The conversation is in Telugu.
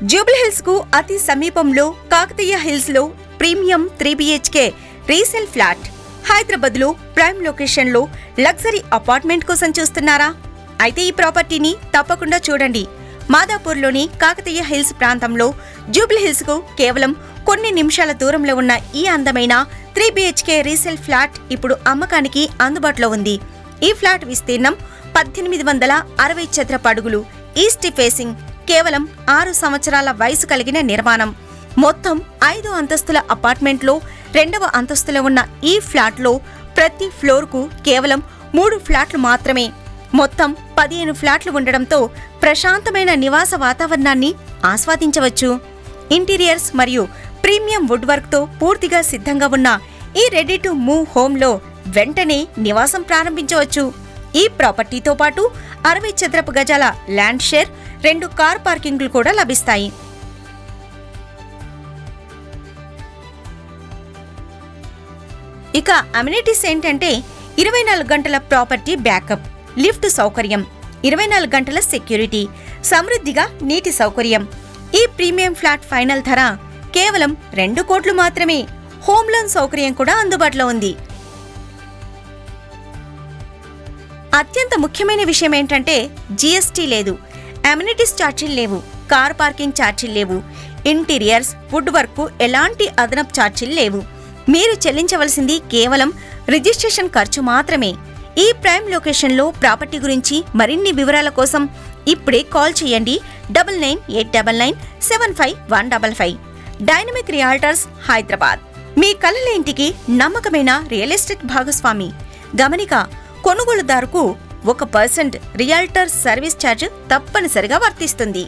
జూబ్లీహిల్స్ కు అతి సమీపంలో కాకతీయ హిల్స్ లో premium 3 BHK resale flat. Hyderabad లో ప్రైమ్ లొకేషన్ లో లగ్జరీ అపార్ట్మెంట్ కోసం చూస్తున్నారా? అయితే ఈ ప్రాపర్టీని తప్పకుండా చూడండి. మాదాపూర్లోని కాకతీయ హిల్స్ ప్రాంతంలో జూబ్లీహిల్స్ కు కేవలం కొన్ని నిమిషాల దూరంలో ఉన్న ఈ అందమైన 3 BHK రీసేల్ ఫ్లాట్ ఇప్పుడు అమ్మకానికి అందుబాటులో ఉంది. ఈ ఫ్లాట్ విస్తీర్ణం 1860 చదరపు అడుగులు. East facing. కేవలం 6 సంవత్సరాల వయసు కలిగిన నిర్మాణం. మొత్తం 5 అంతస్తుల అపార్ట్మెంట్లో 2వ అంతస్తులో ఉన్న ఈ ఫ్లాట్లో ప్రతి ఫ్లోర్కు కేవలం 3 ఫ్లాట్లు మాత్రమే. మొత్తం 15 ఫ్లాట్లు ఉండడంతో ప్రశాంతమైన నివాస వాతావరణాన్ని ఆస్వాదించవచ్చు. ఇంటీరియర్స్ మరియు ప్రీమియం వుడ్ వర్క్తో పూర్తిగా సిద్ధంగా ఉన్న ఈ రెడీ టు మూవ్ హోమ్లో వెంటనే నివాసం ప్రారంభించవచ్చు. ఈ ప్రాపర్టీతో పాటు 60 చదరపు గజాల ల్యాండ్ షేర్, 2 కార్ పార్కింగ్లు కూడా లభిస్తాయి. ఇక అమ్యూనిటీస్ ఏంటంటే 24 గంటల ప్రాపర్టీ బ్యాకప్, లిఫ్ట్ సౌకర్యం, 24 గంటల సెక్యూరిటీ, సమృద్ధిగా నీటి సౌకర్యం. ఈ ప్రీమియం ఫ్లాట్ ఫైనల్ ధర కేవలం 2 కోట్లు మాత్రమే. హోమ్ లోన్ సౌకర్యం కూడా అందుబాటులో ఉంది. అత్యంత ముఖ్యమైన విషయం ఏంటంటే జీఎస్టీ లేదు, అమ్యూనిటీస్ ఛార్జీలు లేవు, కార్ పార్కింగ్ ఛార్జీలు లేవు, ఇంటీరియర్స్, వుడ్ వర్క్ ఎలాంటి అదనపు ఛార్జీలు లేవు. మీరు చెల్లించవలసింది కేవలం రిజిస్ట్రేషన్ ఖర్చు మాత్రమే. ఈ ప్రైమ్ లొకేషన్లో ప్రాపర్టీ గురించి మరిన్ని వివరాల కోసం ఇప్పుడే కాల్ చేయండి 9989975155. Dynamic realtors, Hyderabad. మీ కలల ఇంటికి నమ్మకమైన రియల్ ఎస్టేట్ భాగస్వామి. గమనిక: కొనుగోలుదారుకు 1% రియాల్టర్ సర్వీస్ ఛార్జ్ తప్పనిసరిగా వర్తిస్తుంది.